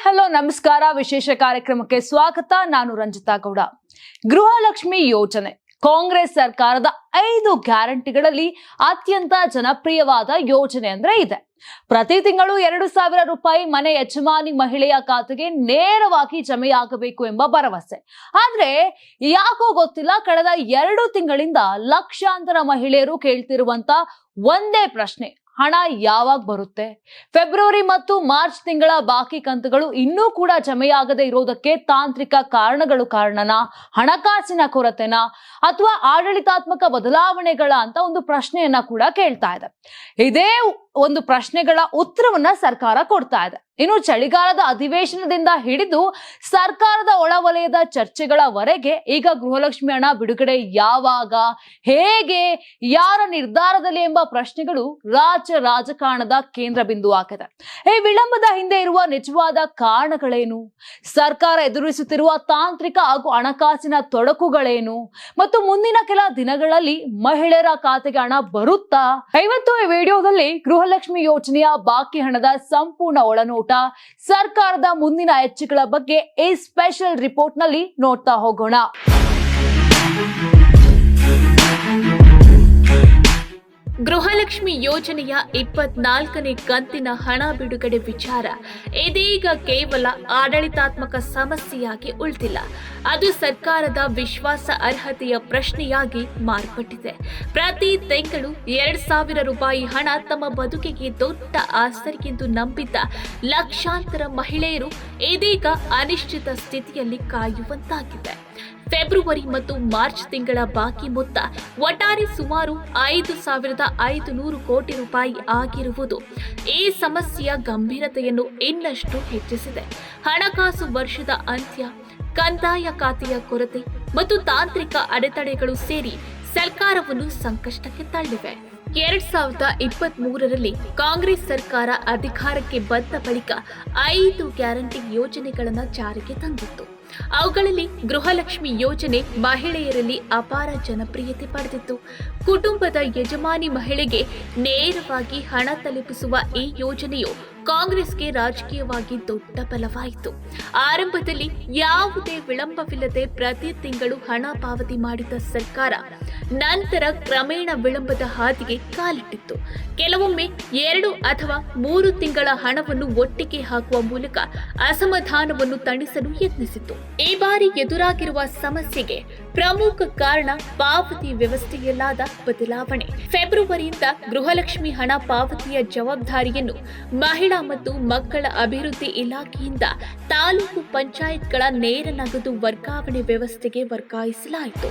Hello ನಮಸ್ಕಾರ. ವಿಶೇಷ ಕಾರ್ಯಕ್ರಮಕ್ಕೆ ಸ್ವಾಗತ. ನಾನು ರಂಜಿತಾ ಗೌಡ. ಗೃಹಲಕ್ಷ್ಮಿ ಯೋಜನೆ ಕಾಂಗ್ರೆಸ್ ಸರ್ಕಾರದ 5 ಗ್ಯಾರಂಟಿಗಳಲ್ಲಿ ಅತ್ಯಂತ ಜನಪ್ರಿಯವಾದ ಯೋಜನೆ ಅಂದ್ರೆ ಇದೆ. ಪ್ರತಿ ತಿಂಗಳು 2,000 ರೂಪಾಯಿ ಮನೆ ಯಜಮಾನಿ ಮಹಿಳೆಯ ಖಾತೆಗೆ ನೇರವಾಗಿ ಜಮೆಯಾಗಬೇಕು ಎಂಬ ಭರವಸೆ. ಆದ್ರೆ ಯಾಕೋ ಗೊತ್ತಿಲ್ಲ, ಕಳೆದ 2 ತಿಂಗಳಿಂದ ಲಕ್ಷಾಂತರ ಮಹಿಳೆಯರು ಕೇಳ್ತಿರುವಂತ ಒಂದೇ ಪ್ರಶ್ನೆ: ಹಣ ಯಾವಾಗ ಬರುತ್ತೆ? ಫೆಬ್ರವರಿ ಮತ್ತು ಮಾರ್ಚ್ ತಿಂಗಳ ಬಾಕಿ ಕಂತುಗಳು ಇನ್ನೂ ಕೂಡ ಜಮೆಯಾಗದೆ ಇರೋದಕ್ಕೆ ತಾಂತ್ರಿಕ ಕಾರಣನಾ, ಹಣಕಾಸಿನ ಕೊರತೆನಾ, ಅಥವಾ ಆಡಳಿತಾತ್ಮಕ ಬದಲಾವಣೆಗಳ ಅಂತ ಒಂದು ಪ್ರಶ್ನೆಯನ್ನ ಕೂಡ ಕೇಳ್ತಾ ಇದೆ. ಇದೇ ಒಂದು ಪ್ರಶ್ನೆಗಳ ಉತ್ತರವನ್ನ ಸರ್ಕಾರ ಕೊಡ್ತಾ ಇದೆ. ಇನ್ನು ಚಳಿಗಾಲದ ಅಧಿವೇಶನದಿಂದ ಹಿಡಿದು ಸರ್ಕಾರದ ಒಳವಲಯದ ಚರ್ಚೆಗಳವರೆಗೆ ಈಗ ಗೃಹಲಕ್ಷ್ಮಿ ಹಣ ಬಿಡುಗಡೆ ಯಾವಾಗ, ಹೇಗೆ, ಯಾರ ನಿರ್ಧಾರದಲ್ಲಿ ಎಂಬ ಪ್ರಶ್ನೆಗಳು ರಾಜಕಾರಣದ ಕೇಂದ್ರ ಬಿಂದು ಆಗಿದೆ. ಈ ವಿಳಂಬದ ಹಿಂದೆ ಇರುವ ನಿಜವಾದ ಕಾರಣಗಳೇನು? ಸರ್ಕಾರ ಎದುರಿಸುತ್ತಿರುವ ತಾಂತ್ರಿಕ ಹಾಗೂ ಹಣಕಾಸಿನ ತೊಡಕುಗಳೇನು? ಮತ್ತು ಮುಂದಿನ ಕೆಲ ದಿನಗಳಲ್ಲಿ ಮಹಿಳೆಯರ ಖಾತೆಗೆ ಹಣ ಬರುತ್ತಾ? ಇವತ್ತು ಈ ವಿಡಿಯೋದಲ್ಲಿ ಗೃಹಲಕ್ಷ್ಮಿ ಯೋಜನೆಯ ಬಾಕಿ ಹಣದ ಸಂಪೂರ್ಣ ಒಳನೋಟ, ಸರ್ಕಾರದ ಮುಂದಿನ ಹೆಜ್ಜೆಗಳ ಬಗ್ಗೆ ಈ ಸ್ಪೆಷಲ್ ರಿಪೋರ್ಟ್ ನಲ್ಲಿ ನೋಡ್ತಾ ಹೋಗೋಣ. ಗೃಹಲಕ್ಷ್ಮಿ ಯೋಜನೆಯ 24ನೇ ಕಂತಿನ ಹಣ ಬಿಡುಗಡೆ ವಿಚಾರ ಇದೀಗ ಕೇವಲ ಆಡಳಿತಾತ್ಮಕ ಸಮಸ್ಯೆಯಾಗಿ ಉಳಿದಿಲ್ಲ. ಅದು ಸರ್ಕಾರದ ವಿಶ್ವಾಸ ಅರ್ಹತೆಯ ಪ್ರಶ್ನೆಯಾಗಿ ಮಾರ್ಪಟ್ಟಿದೆ. ಪ್ರತಿ ತಿಂಗಳು 2,000 ರೂಪಾಯಿ ಹಣ ತಮ್ಮ ಬದುಕಿಗೆ ದೊಡ್ಡ ಆಸ್ತಿ ಎಂದು ನಂಬಿದ್ದ ಲಕ್ಷಾಂತರ ಮಹಿಳೆಯರು ಇದೀಗ ಅನಿಶ್ಚಿತ ಸ್ಥಿತಿಯಲ್ಲಿ ಕಾಯುವಂತಾಗಿದೆ. ಫೆಬ್ರವರಿ ಮತ್ತು ಮಾರ್ಚ್ ತಿಂಗಳ ಬಾಕಿ ಮೊತ್ತ ಒಟ್ಟಾರೆ ಸುಮಾರು 5,500 ಕೋಟಿ ರೂಪಾಯಿ ಆಗಿರುವುದು ಈ ಸಮಸ್ಯೆಯ ಗಂಭೀರತೆಯನ್ನು ಇನ್ನಷ್ಟು ಹೆಚ್ಚಿಸಿದೆ. ಹಣಕಾಸು ವರ್ಷದ ಅಂತ್ಯ, ಕಂದಾಯ ಖಾತೆಯ ಕೊರತೆ ಮತ್ತು ತಾಂತ್ರಿಕ ಅಡೆತಡೆಗಳು ಸೇರಿ ಸರ್ಕಾರವನ್ನು ಸಂಕಷ್ಟಕ್ಕೆ ತಳ್ಳಿವೆ. 2023ರಲ್ಲಿ ಕಾಂಗ್ರೆಸ್ ಸರ್ಕಾರ ಅಧಿಕಾರಕ್ಕೆ ಬಂದ ಬಳಿಕ 5 ಗ್ಯಾರಂಟಿ ಯೋಜನೆಗಳನ್ನು ಜಾರಿಗೆ ತಂದಿತ್ತು. ಅವುಗಳಲ್ಲಿ ಗೃಹಲಕ್ಷ್ಮಿ ಯೋಜನೆ ಮಹಿಳೆಯರಲ್ಲಿ ಅಪಾರ ಜನಪ್ರಿಯತೆ ಪಡೆದಿತ್ತು. ಕುಟುಂಬದ ಯಜಮಾನಿ ಮಹಿಳೆಗೆ ನೇರವಾಗಿ ಹಣ ತಲುಪಿಸುವ ಈ ಯೋಜನೆಯು ಕಾಂಗ್ರೆಸ್ಗೆ ರಾಜಕೀಯವಾಗಿ ದೊಡ್ಡ ಬಲವಾಯಿತು. ಆರಂಭದಲ್ಲಿ ಯಾವುದೇ ವಿಳಂಬವಿಲ್ಲದೆ ಪ್ರತಿ ತಿಂಗಳು ಹಣ ಪಾವತಿ ಮಾಡಿದ ಸರ್ಕಾರ ನಂತರ ಕ್ರಮೇಣ ವಿಳಂಬದ ಹಾದಿಗೆ ಕಾಲಿಟ್ಟಿತ್ತು. ಕೆಲವೊಮ್ಮೆ 2 ಅಥವಾ 3 ತಿಂಗಳ ಹಣವನ್ನು ಒಟ್ಟಿಗೆ ಹಾಕುವ ಮೂಲಕ ಅಸಮಾಧಾನವನ್ನು ತಣಿಸಲು ಯತ್ನಿಸಿತು. ಈ ಬಾರಿ ಎದುರಾಗಿರುವ ಸಮಸ್ಯೆಗೆ ಪ್ರಮುಖ ಕಾರಣ ಪಾವತಿ ವ್ಯವಸ್ಥೆಯಲ್ಲಾದ ಬದಲಾವಣೆ. ಫೆಬ್ರವರಿಯಿಂದ ಗೃಹಲಕ್ಷ್ಮಿ ಹಣ ಪಾವತಿಯ ಜವಾಬ್ದಾರಿಯನ್ನು ಮಹಿಳಾ ಮತ್ತು ಮಕ್ಕಳ ಅಭಿವೃದ್ಧಿ ಇಲಾಖೆಯಿಂದ ತಾಲೂಕು ಪಂಚಾಯತ್ಗಳ ನೇರ ನಗದು ವರ್ಗಾವಣೆ ವ್ಯವಸ್ಥೆಗೆ ವರ್ಗಾಯಿಸಲಾಯಿತು.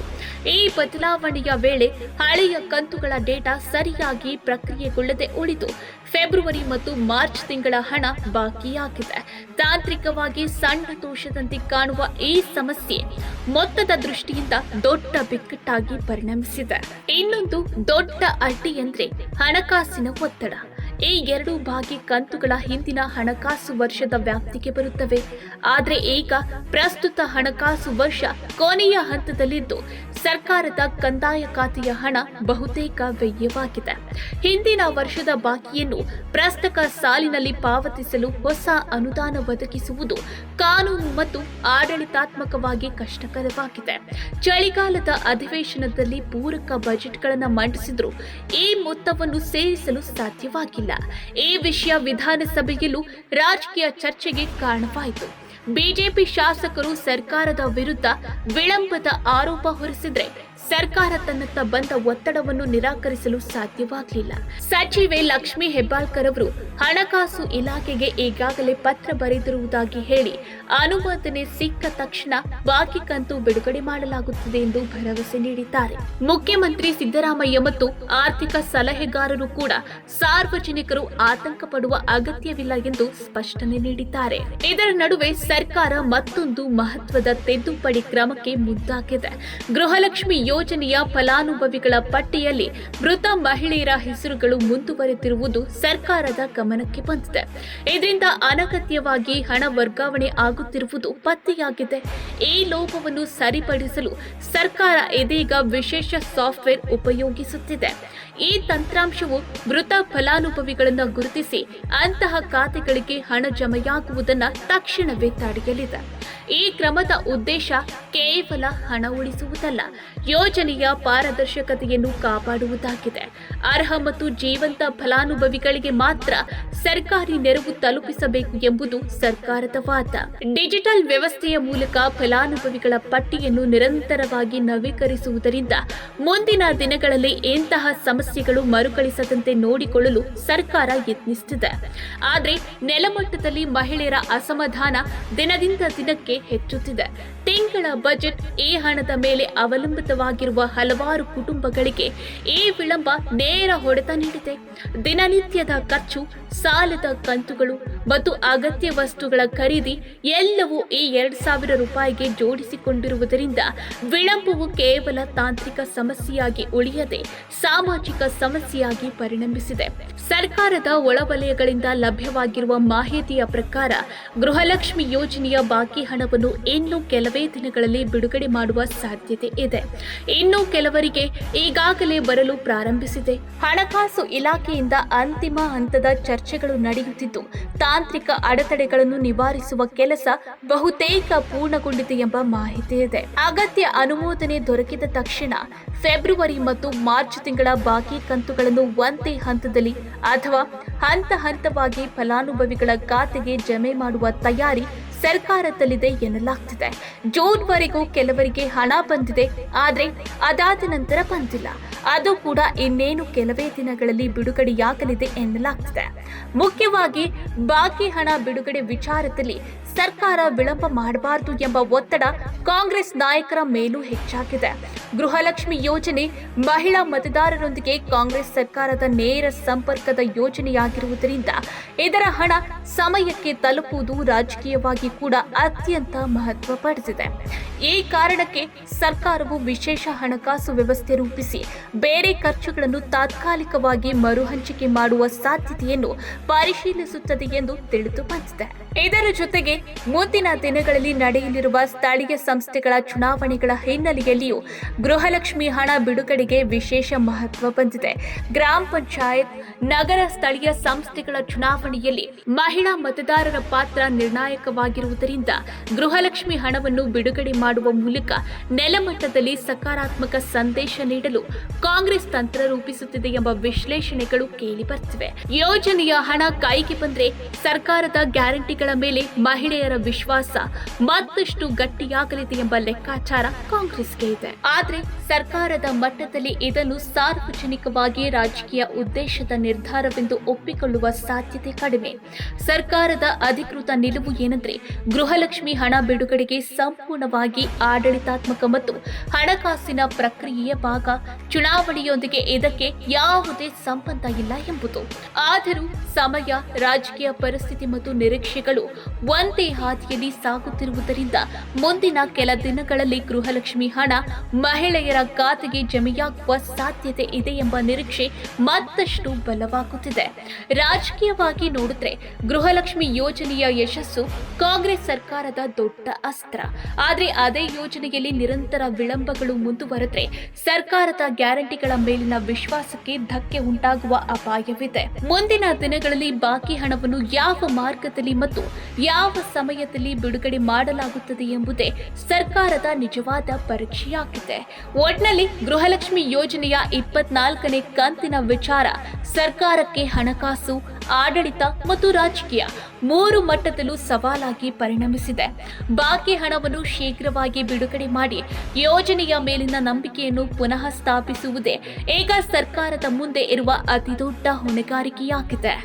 ಈ ಬದಲಾವಣೆಯ ವೇಳೆ ಹಳೆಯ ಕಂತುಗಳ ಡೇಟಾ ಸರಿಯಾಗಿ ಪ್ರಕ್ರಿಯೆಗೊಳ್ಳದೆ ಉಳಿದು ಫೆಬ್ರವರಿ ಮತ್ತು ಮಾರ್ಚ್ ತಿಂಗಳ ಹಣ ಬಾಕಿಯಾಗಿದೆ. ತಾಂತ್ರಿಕವಾಗಿ ಸಣ್ಣ ದೋಷದಂತೆ ಕಾಣುವ ಈ ಸಮಸ್ಯೆ ಮೊತ್ತದ ದೃಷ್ಟಿಯಿಂದ ದೊಡ್ಡ ಬಿಕ್ಕಟ್ಟಾಗಿ ಪರಿಣಮಿಸಿದೆ. ಇನ್ನೊಂದು ದೊಡ್ಡ ಅಡ್ಡಿ ಎಂದ್ರೆ ಹಣಕಾಸಿನ ಒತ್ತಡ. ಈ 2 ಬಾಕಿ ಕಂತುಗಳ ಹಿಂದಿನ ಹಣಕಾಸು ವರ್ಷದ ವ್ಯಾಪ್ತಿಗೆ ಬರುತ್ತವೆ. ಆದರೆ ಈಗ ಪ್ರಸ್ತುತ ಹಣಕಾಸು ವರ್ಷ ಕೊನೆಯ ಹಂತದಲ್ಲಿದ್ದು ಸರ್ಕಾರದ ಕಂದಾಯ ಖಾತೆಯ ಹಣ ಬಹುತೇಕ ವ್ಯಯವಾಗಿದೆ. ಹಿಂದಿನ ವರ್ಷದ ಬಾಕಿಯನ್ನು ಪ್ರಸಕ್ತ ಸಾಲಿನಲ್ಲಿ ಪಾವತಿಸಲು ಹೊಸ ಅನುದಾನ ಒದಗಿಸುವುದು ಕಾನೂನು ಮತ್ತು ಆಡಳಿತಾತ್ಮಕವಾಗಿ ಕಷ್ಟಕರವಾಗಿದೆ. ಚಳಿಗಾಲದ ಅಧಿವೇಶನದಲ್ಲಿ ಪೂರಕ ಬಜೆಟ್ಗಳನ್ನು ಮಂಡಿಸಿದರೂ ಈ ಮೊತ್ತವನ್ನು ಸೇರಿಸಲು ಸಾಧ್ಯವಾಗಿಲ್ಲ. ಈ ವಿಷಯ ವಿಧಾನಸಭೆಯಲ್ಲೂ ರಾಜಕೀಯ ಚರ್ಚೆಗೆ ಕಾರಣವಾಯಿತು. ಬಿಜೆಪಿ ಶಾಸಕರು ಸರ್ಕಾರದ ವಿರುದ್ಧ ವಿಳಂಬದ ಆರೋಪ ಹೊರಿಸಿದ್ರೆ ಸರ್ಕಾರ ತನ್ನತ್ತ ಬಂದ ಒತ್ತಡವನ್ನು ನಿರಾಕರಿಸಲು ಸಾಧ್ಯವಾಗಲಿಲ್ಲ. ಸಚಿವೆ ಲಕ್ಷ್ಮಿ ಹೆಬ್ಬಾಳ್ಕರ್ ಅವರು ಹಣಕಾಸು ಇಲಾಖೆಗೆ ಈಗಾಗಲೇ ಪತ್ರ ಬರೆದಿರುವುದಾಗಿ ಹೇಳಿ ಅನುಮೋದನೆ ಸಿಕ್ಕ ತಕ್ಷಣ ಬಾಕಿ ಕಂತು ಬಿಡುಗಡೆ ಮಾಡಲಾಗುತ್ತದೆ ಎಂದು ಭರವಸೆ ನೀಡಿದ್ದಾರೆ. ಮುಖ್ಯಮಂತ್ರಿ ಸಿದ್ದರಾಮಯ್ಯ ಮತ್ತು ಆರ್ಥಿಕ ಸಲಹೆಗಾರರು ಕೂಡ ಸಾರ್ವಜನಿಕರು ಆತಂಕ ಪಡುವ ಅಗತ್ಯವಿಲ್ಲ ಎಂದು ಸ್ಪಷ್ಟನೆ ನೀಡಿದ್ದಾರೆ. ಇದರ ನಡುವೆ ಸರ್ಕಾರ ಮತ್ತೊಂದು ಮಹತ್ವದ ತಿದ್ದುಪಡಿ ಕ್ರಮಕ್ಕೆ ಮುಂದಾಗಿದೆ. ಗೃಹಲಕ್ಷ್ಮಿ ಯೋಜನೆಯ ಫಲಾನುಭವಿಗಳ ಪಟ್ಟಿಯಲ್ಲಿ ಮೃತ ಮಹಿಳೆಯರ ಹೆಸರುಗಳು ಮುಂದುವರೆದಿರುವುದು ಸರ್ಕಾರದ ಗಮನಕ್ಕೆ ಬಂದಿದೆ. ಇದರಿಂದ ಅನಗತ್ಯವಾಗಿ ಹಣ ವರ್ಗಾವಣೆ ಆಗುತ್ತಿರುವುದು ಪತ್ತೆಯಾಗಿದೆ. ಈ ಲೋಪವನ್ನು ಸರಿಪಡಿಸಲು ಸರ್ಕಾರ ಇದೀಗ ವಿಶೇಷ ಸಾಫ್ಟ್ವೇರ್ ಉಪಯೋಗಿಸುತ್ತಿದೆ. ಈ ತಂತ್ರಾಂಶವು ಮೃತ ಫಲಾನುಭವಿಗಳನ್ನು ಗುರುತಿಸಿ ಅಂತಹ ಖಾತೆಗಳಿಗೆ ಹಣ ಜಮೆಯಾಗುವುದನ್ನು ತಕ್ಷಣವೇ ತಡೆಯಲಿದೆ. ಈ ಕ್ರಮದ ಉದ್ದೇಶ ಕೇವಲ ಹಣ ಉಳಿಸುವುದಲ್ಲ, ಯೋಜನೆಯ ಪಾರದರ್ಶಕತೆಯನ್ನು ಕಾಪಾಡುವುದಾಗಿದೆ. ಅರ್ಹ ಮತ್ತು ಜೀವಂತ ಫಲಾನುಭವಿಗಳಿಗೆ ಮಾತ್ರ ಸರ್ಕಾರಿ ನೆರವು ತಲುಪಿಸಬೇಕು ಎಂಬುದು ಸರ್ಕಾರದ ವಾದ. ಡಿಜಿಟಲ್ ವ್ಯವಸ್ಥೆಯ ಮೂಲಕ ಫಲಾನುಭವಿಗಳ ಪಟ್ಟಿಯನ್ನು ನಿರಂತರವಾಗಿ ನವೀಕರಿಸುವುದರಿಂದ ಮುಂದಿನ ದಿನಗಳಲ್ಲಿ ಇಂತಹ ಸಮಸ್ಯೆಗಳು ಮರುಕಳಿಸದಂತೆ ನೋಡಿಕೊಳ್ಳಲು ಸರ್ಕಾರ ಯತ್ನಿಸುತ್ತಿದೆ. ಆದರೆ ನೆಲಮಟ್ಟದಲ್ಲಿ ಮಹಿಳೆಯರ ಅಸಮಾಧಾನ ದಿನದಿಂದ ದಿನಕ್ಕೆ ಹೆಚ್ಚುತ್ತಿದೆ. ತಿಂಗಳ ಬಜೆಟ್ ಈ ಹಣದ ಮೇಲೆ ಅವಲಂಬಿತವಾಗಿರುವ ಹಲವಾರು ಕುಟುಂಬಗಳಿಗೆ ಈ ವಿಳಂಬ ನೇರ ಹೊಡೆತ ನೀಡಿದೆ. ದಿನನಿತ್ಯದ ಖರ್ಚು, ಸಾಲದ ಕಂತುಗಳು ಮತ್ತು ಅಗತ್ಯ ವಸ್ತುಗಳ ಖರೀದಿ ಎಲ್ಲವೂ ಈ 2,000 ರೂಪಾಯಿಗೆ ಜೋಡಿಸಿಕೊಂಡಿರುವುದರಿಂದ ವಿಳಂಬವು ಕೇವಲ ತಾಂತ್ರಿಕ ಸಮಸ್ಯೆಯಾಗಿ ಉಳಿಯದೆ ಸಾಮಾಜಿಕ ಸಮಸ್ಯೆಯಾಗಿ ಪರಿಣಮಿಸಿದೆ. ಸರ್ಕಾರದ ಒಳವಲಯಗಳಿಂದ ಲಭ್ಯವಾಗಿರುವ ಮಾಹಿತಿಯ ಪ್ರಕಾರ ಗೃಹಲಕ್ಷ್ಮಿ ಯೋಜನೆಯ ಬಾಕಿ ಹಣವನ್ನು ಇನ್ನು ಕೆಲವೇ ದಿನಗಳಲ್ಲಿ ಬಿಡುಗಡೆ ಮಾಡುವ ಸಾಧ್ಯತೆ ಇದೆ. ಇನ್ನು ಕೆಲವರಿಗೆ ಈಗಾಗಲೇ ಬರಲು ಪ್ರಾರಂಭಿಸಿದೆ. ಹಣಕಾಸು ಇಲಾಖೆಯಿಂದ ಅಂತಿಮ ಹಂತದ ಚರ್ಚೆಗಳು ನಡೆಯುತ್ತಿದ್ದು, ತಾಂತ್ರಿಕ ಅಡೆತಡೆಗಳನ್ನು ನಿವಾರಿಸುವ ಕೆಲಸ ಬಹುತೇಕ ಪೂರ್ಣಗೊಂಡಿದೆ ಎಂಬ ಮಾಹಿತಿ ಇದೆ. ಅಗತ್ಯ ಅನುಮೋದನೆ ದೊರಕಿದ ತಕ್ಷಣ ಫೆಬ್ರವರಿ ಮತ್ತು ಮಾರ್ಚ್ ತಿಂಗಳ ಬಾಕಿ ಕಂತುಗಳನ್ನು ಒಂದೇ ಹಂತದಲ್ಲಿ ಅಥವಾ ಹಂತ ಹಂತವಾಗಿ ಫಲಾನುಭವಿಗಳ ಖಾತೆಗೆ ಜಮೆ ಮಾಡುವ ತಯಾರಿ ಸರ್ಕಾರದಲ್ಲಿದೆ ಎನ್ನಲಾಗ್ತಿದೆ. ಜೂನ್ವರೆಗೂ ಕೆಲವರಿಗೆ ಹಣ ಬಂದಿದೆ, ಆದರೆ ಅದಾದ ನಂತರ ಬಂದಿಲ್ಲ. ಅದು ಕೂಡ ಇನ್ನೇನು ಕೆಲವೇ ದಿನಗಳಲ್ಲಿ ಬಿಡುಗಡೆಯಾಗಲಿದೆ ಎನ್ನಲಾಗ್ತಿದೆ. ಮುಖ್ಯವಾಗಿ ಬಾಕಿ ಹಣ ಬಿಡುಗಡೆ ವಿಚಾರದಲ್ಲಿ ಸರ್ಕಾರ ವಿಳಂಬ ಮಾಡಬಾರದು ಎಂಬ ಒತ್ತಡ ಕಾಂಗ್ರೆಸ್ ನಾಯಕರ ಮೇಲೂ ಹೆಚ್ಚಾಗಿದೆ. ಗೃಹಲಕ್ಷ್ಮಿ ಯೋಜನೆ ಮಹಿಳಾ ಮತದಾರರೊಂದಿಗೆ ಕಾಂಗ್ರೆಸ್ ಸರ್ಕಾರದ ನೇರ ಸಂಪರ್ಕದ ಯೋಜನೆಯಾಗಿರುವುದರಿಂದ ಇದರ ಹಣ ಸಮಯಕ್ಕೆ ತಲುಪುವುದು ರಾಜಕೀಯವಾಗಿ ಕೂಡ ಅತ್ಯಂತ ಮಹತ್ವ ಪಡೆದಿದೆ. ಈ ಕಾರಣಕ್ಕೆ ಸರ್ಕಾರವು ವಿಶೇಷ ಹಣಕಾಸು ವ್ಯವಸ್ಥೆ ರೂಪಿಸಿ ಬೇರೆ ಖರ್ಚುಗಳನ್ನು ತಾತ್ಕಾಲಿಕವಾಗಿ ಮರುಹಂಚಿಕೆ ಮಾಡುವ ಸಾಧ್ಯತೆಯನ್ನು ಪರಿಶೀಲಿಸುತ್ತದೆ ಎಂದು ತಿಳಿದು ಬಂದಿದೆ. ಇದರ ಜೊತೆಗೆ ಮುಂದಿನ ದಿನಗಳಲ್ಲಿ ನಡೆಯಲಿರುವ ಸ್ಥಳೀಯ ಸಂಸ್ಥೆಗಳ ಚುನಾವಣೆಗಳ ಹಿನ್ನೆಲೆಯಲ್ಲಿಯೂ ಗೃಹಲಕ್ಷ್ಮಿ ಹಣ ಬಿಡುಗಡೆಗೆ ವಿಶೇಷ ಮಹತ್ವ ಬಂದಿದೆ. ಗ್ರಾಮ ಪಂಚಾಯತ್, ನಗರ ಸ್ಥಳೀಯ ಸಂಸ್ಥೆಗಳ ಚುನಾವಣೆಯಲ್ಲಿ ಮಹಿಳಾ ಮತದಾರರ ಪಾತ್ರ ನಿರ್ಣಾಯಕವಾಗಿರುವುದರಿಂದ ಗೃಹಲಕ್ಷ್ಮಿ ಹಣವನ್ನು ಬಿಡುಗಡೆ ಮಾಡುವ ಮೂಲಕ ನೆಲಮಟ್ಟದಲ್ಲಿ ಸಕಾರಾತ್ಮಕ ಸಂದೇಶ ನೀಡಲು ಕಾಂಗ್ರೆಸ್ ತಂತ್ರ ರೂಪಿಸುತ್ತಿದೆ ಎಂಬ ವಿಶ್ಲೇಷಣೆಗಳು ಕೇಳಿಬರ್ತಿವೆ. ಯೋಜನೆಯ ಹಣ ಕೈಗೆ ಬಂದ್ರೆ ಸರ್ಕಾರದ ಗ್ಯಾರಂಟಿಗಳ ಮೇಲೆ ಮಹಿಳೆಯರ ವಿಶ್ವಾಸ ಮತ್ತಷ್ಟು ಗಟ್ಟಿಯಾಗಲಿದೆ ಎಂಬ ಲೆಕ್ಕಾಚಾರ ಕಾಂಗ್ರೆಸ್ಗೆ ಇದೆ. ಆದರೆ ಸರ್ಕಾರದ ಮಟ್ಟದಲ್ಲಿ ಇದನ್ನು ಸಾರ್ವಜನಿಕವಾಗಿ ರಾಜಕೀಯ ಉದ್ದೇಶದ ನಿರ್ಧಾರವೆಂದು ಒಪ್ಪಿಕೊಳ್ಳುವ ಸಾಧ್ಯತೆ ಕಡಿಮೆ. ಸರ್ಕಾರದ ಅಧಿಕೃತ ನಿಲುವು ಏನೆಂದರೆ ಗೃಹಲಕ್ಷ್ಮಿ ಹಣ ಬಿಡುಗಡೆಗೆ ಸಂಪೂರ್ಣವಾಗಿ ಆಡಳಿತಾತ್ಮಕ ಮತ್ತು ಹಣಕಾಸಿನ ಪ್ರಕ್ರಿಯೆಯ ಭಾಗ. ಚುನಾವಣೆಯೊಂದಿಗೆ ಇದಕ್ಕೆ ಯಾವುದೇ ಸಂಬಂಧ ಇಲ್ಲ ಎಂಬುದು. ಆದರೂ ಸಮಯ, ರಾಜಕೀಯ ಪರಿಸ್ಥಿತಿ ಮತ್ತು ನಿರೀಕ್ಷೆಗಳು ಒಂದೇ ಹಾದಿಯಲ್ಲಿ ಸಾಗುತ್ತಿರುವುದರಿಂದ ಮುಂದಿನ ಕೆಲ ದಿನಗಳಲ್ಲಿ ಗೃಹಲಕ್ಷ್ಮಿ ಹಣ ಮಹಿಳೆಯರ ಖಾತೆಗೆ ಜಮೆಯಾಗುವ ಸಾಧ್ಯತೆ ಇದೆ ಎಂಬ ನಿರೀಕ್ಷೆ ಮತ್ತಷ್ಟು ಬಲವಾಗುತ್ತಿದೆ. ರಾಜಕೀಯವಾಗಿ ನೋಡಿದ್ರೆ ಗೃಹಲಕ್ಷ್ಮಿ ಯೋಜನೆಯ ಯಶಸ್ಸು ಕಾಂಗ್ರೆಸ್ ಸರ್ಕಾರದ ದೊಡ್ಡ ಅಸ್ತ್ರ. ಆದರೆ ಅದೇ ಯೋಜನೆಯಲ್ಲಿ ನಿರಂತರ ವಿಳಂಬಗಳು ಮುಂದುವರೆದ್ರೆ ಸರ್ಕಾರದ ಗ್ಯಾರಂಟಿಗಳ ಮೇಲಿನ ವಿಶ್ವಾಸಕ್ಕೆ ಧಕ್ಕೆ ಉಂಟಾಗುವ ಅಪಾಯವಿದೆ. ಮುಂದಿನ ದಿನಗಳಲ್ಲಿ ಬಾಕಿ ಹಣವನ್ನು ಯಾವ ಮಾರ್ಗದಲ್ಲಿ ಮತ್ತು ಯಾವ ಸಮಯದಲ್ಲಿ ಬಿಡುಗಡೆ ಮಾಡಲಾಗುತ್ತದೆ ಎಂಬುದೇ ಸರ್ಕಾರದ ನಿಜವಾದ ಪರೀಕ್ಷೆಯಾಗಿದೆ. ಒಟ್ನಲ್ಲಿ ಗೃಹಲಕ್ಷ್ಮಿ ಯೋಜನೆಯ 24ನೇ ಕಂತಿನ ವಿಚಾರ ಸರ್ಕಾರಕ್ಕೆ ಹಣಕಾಸು, ಆಡಳಿತ ಮತ್ತು ರಾಜಕೀಯ 3 ಮಟ್ಟದಲ್ಲೂ ಸವಾಲಾಗಿ ಪರಿಣಮಿಸಿದೆ. ಬಾಕಿ ಹಣವನ್ನು ಶೀಘ್ರವಾಗಿ ಬಿಡುಗಡೆ ಮಾಡಿ ಯೋಜನೆಯ ಮೇಲಿನ ನಂಬಿಕೆಯನ್ನು ಪುನಃ ಸ್ಥಾಪಿಸುವುದೇ ಈಗ ಸರ್ಕಾರದ ಮುಂದೆ ಇರುವ ಅತಿದೊಡ್ಡ ಹೊಣೆಗಾರಿಕೆಯಾಗಿದೆ.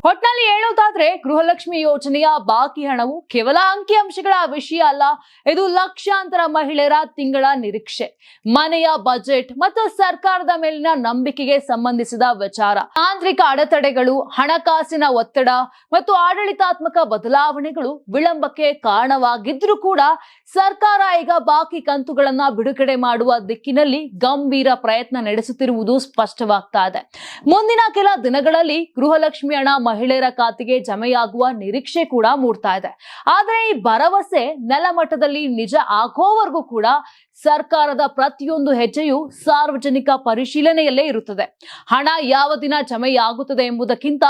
ಒಟ್ನಲ್ಲಿ ಹೇಳೋದಾದ್ರೆ ಗೃಹಲಕ್ಷ್ಮಿ ಯೋಜನೆಯ ಬಾಕಿ ಹಣವು ಕೇವಲ ಅಂಕಿಅಂಶಗಳ ವಿಷಯ ಅಲ್ಲ, ಇದು ಲಕ್ಷಾಂತರ ಮಹಿಳೆಯರ ತಿಂಗಳ ನಿರೀಕ್ಷೆ, ಮನೆಯ ಬಜೆಟ್ ಮತ್ತು ಸರ್ಕಾರದ ಮೇಲಿನ ನಂಬಿಕೆಗೆ ಸಂಬಂಧಿಸಿದ ವಿಚಾರ. ತಾಂತ್ರಿಕ ಅಡೆತಡೆಗಳು, ಹಣಕಾಸಿನ ಒತ್ತಡ ಮತ್ತು ಆಡಳಿತಾತ್ಮಕ ಬದಲಾವಣೆಗಳು ವಿಳಂಬಕ್ಕೆ ಕಾರಣವಾಗಿದ್ರೂ ಕೂಡ ಸರ್ಕಾರ ಈಗ ಬಾಕಿ ಕಂತುಗಳನ್ನ ಬಿಡುಗಡೆ ಮಾಡುವ ದಿಕ್ಕಿನಲ್ಲಿ ಗಂಭೀರ ಪ್ರಯತ್ನ ನಡೆಸುತ್ತಿರುವುದು ಸ್ಪಷ್ಟವಾಗ್ತಾ ಇದೆ. ಮುಂದಿನ ಕೆಲ ದಿನಗಳಲ್ಲಿ ಗೃಹಲಕ್ಷ್ಮಿ ಹಣ ಮಹಿಳೆಯರ ಖಾತೆಗೆ ಜಮೆಯಾಗುವ ನಿರೀಕ್ಷೆ ಕೂಡ ಮೂಡ್ತಾ ಇದೆ. ಆದ್ರೆ ಈ ಭರವಸೆ ನೆಲಮಟ್ಟದಲ್ಲಿ ನಿಜ ಆಗೋವರೆಗೂ ಕೂಡ ಸರ್ಕಾರದ ಪ್ರತಿಯೊಂದು ಹೆಜ್ಜೆಯೂ ಸಾರ್ವಜನಿಕ ಪರಿಶೀಲನೆಯಲ್ಲೇ ಇರುತ್ತದೆ. ಹಣ ಯಾವ ದಿನ ಜಮೆಯಾಗುತ್ತದೆ ಎಂಬುದಕ್ಕಿಂತ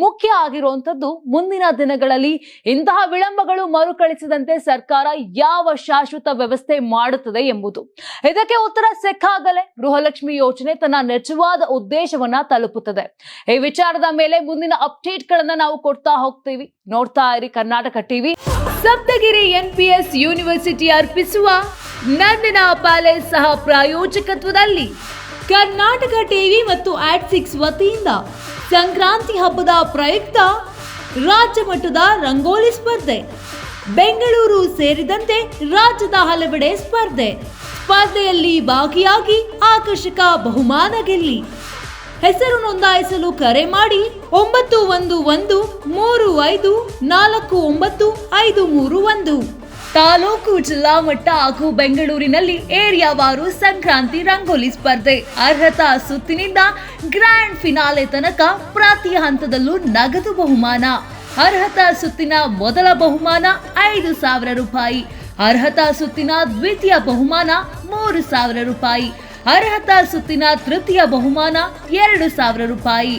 ಮುಖ್ಯ ಆಗಿರುವಂತದ್ದು ಮುಂದಿನ ದಿನಗಳಲ್ಲಿ ಇಂತಹ ವಿಳಂಬಗಳು ಮರುಕಳಿಸದಂತೆ ಸರ್ಕಾರ ಯಾವ ಶಾಶ್ವತ ವ್ಯವಸ್ಥೆ ಮಾಡುತ್ತದೆ ಎಂಬುದು. ಇದಕ್ಕೆ ಉತ್ತರ ಸಿಕ್ಕಾಗಲೇ ಗೃಹಲಕ್ಷ್ಮಿ ಯೋಜನೆ ತನ್ನ ನಿಜವಾದ ಉದ್ದೇಶವನ್ನ ತಲುಪುತ್ತದೆ. ಈ ವಿಚಾರದ ಮೇಲೆ ಮುಂದಿನ ಅಪ್ಡೇಟ್ ಗಳನ್ನ ನಾವು ಕೊಡ್ತಾ ಹೋಗ್ತೀವಿ. ನೋಡ್ತಾ ಇರಿ Karnataka TV. Saptagiri NPS university ಅರ್ಪಿಸುವ ನಂದನ ಪ್ಯಾಲೇಸ್ ಸಹ ಪ್ರಾಯೋಜಕತ್ವದಲ್ಲಿ ಕರ್ನಾಟಕ ಟಿವಿ ಮತ್ತು ಆಟ್6 ವತಿಯಿಂದ ಸಂಕ್ರಾಂತಿ ಹಬ್ಬದ ಪ್ರಯುಕ್ತ ರಾಜ್ಯ ಮಟ್ಟದ ರಂಗೋಲಿ ಸ್ಪರ್ಧೆ, ಬೆಂಗಳೂರು ಸೇರಿದಂತೆ ರಾಜ್ಯದ ಹಲವೆಡೆ ಸ್ಪರ್ಧೆಯಲ್ಲಿ ಭಾಗಿಯಾಗಿ ಆಕರ್ಷಕ ಬಹುಮಾನ ಗೆಲ್ಲಿ. ಹೆಸರು ನೋಂದಾಯಿಸಲು ಕರೆ ಮಾಡಿ 9113549531. ತಾಲೂಕು, ಜಿಲ್ಲಾ ಮಟ್ಟ ಹಾಗೂ ಬೆಂಗಳೂರಿನಲ್ಲಿ ಏರಿಯಾವಾರು ಸಂಕ್ರಾಂತಿ ರಂಗೋಲಿ ಸ್ಪರ್ಧೆ. ಅರ್ಹತಾ ಸುತ್ತಿನಿಂದ ಗ್ರ್ಯಾಂಡ್ ಫಿನಾಲೆ ತನಕ ಪ್ರತಿ ಹಂತದಲ್ಲೂ ನಗದು ಬಹುಮಾನ. ಅರ್ಹತಾ ಸುತ್ತಿನ ಮೊದಲ ಬಹುಮಾನ 5,000 ರೂಪಾಯಿ. ಅರ್ಹತಾ ಸುತ್ತಿನ ದ್ವಿತೀಯ ಬಹುಮಾನ 3,000 ರೂಪಾಯಿ. ಅರ್ಹತಾ ಸುತ್ತಿನ ತೃತೀಯ ಬಹುಮಾನ 2,000 ರೂಪಾಯಿ.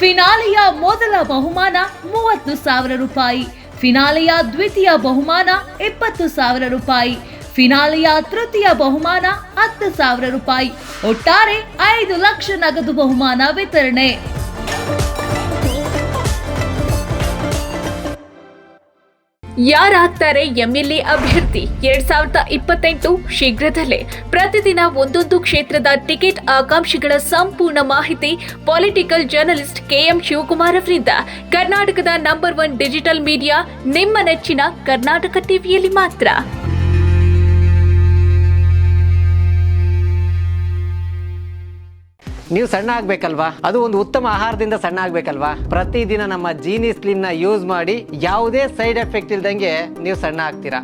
ಫಿನಾಲೆಯ ಮೊದಲ ಬಹುಮಾನ 30,000 ರೂಪಾಯಿ. ಫಿನಾಲೆಯ ದ್ವಿತೀಯ ಬಹುಮಾನ 20,000 ರೂಪಾಯಿ. ಫಿನಾಲೆಯ ತೃತೀಯ ಬಹುಮಾನ 10,000 ರೂಪಾಯಿ. ಒಟ್ಟಾರೆ 5 ಲಕ್ಷ ನಗದು ಬಹುಮಾನ ವಿತರಣೆ. ಯಾರಾಗ್ತಾರೆ MLA ಅಭ್ಯರ್ಥಿ 2028 ಶೀಘ್ರದಲ್ಲೇ. ಪ್ರತಿದಿನ ಒಂದೊಂದು ಕ್ಷೇತ್ರದ ಟಿಕೆಟ್ ಆಕಾಂಕ್ಷಿಗಳ ಸಂಪೂರ್ಣ ಮಾಹಿತಿ ಪೊಲಿಟಿಕಲ್ ಜರ್ನಲಿಸ್ಟ್ KM ಶಿವಕುಮಾರ್ ಅವರಿಂದ. ಕರ್ನಾಟಕದ ನಂಬರ್ 1 ಡಿಜಿಟಲ್ ಮೀಡಿಯಾ ನಿಮ್ಮ ನೆಚ್ಚಿನ ಕರ್ನಾಟಕ ಟಿವಿಯಲ್ಲಿ ಮಾತ್ರ. ನೀವು ಸಣ್ಣ ಆಗ್ಬೇಕಲ್ವಾ? ಅದು ಒಂದು ಉತ್ತಮ ಆಹಾರದಿಂದ ಸಣ್ಣ ಆಗ್ಬೇಕಲ್ವಾ? ಪ್ರತಿದಿನ ನಮ್ಮ ಜೀನಿ ಸ್ಲಿಮ್ ನ ಯೂಸ್ ಮಾಡಿ ಯಾವುದೇ ಸೈಡ್ ಎಫೆಕ್ಟ್ ಇಲ್ದಂಗೆ ನೀವು ಸಣ್ಣ ಆಗ್ತೀರಾ.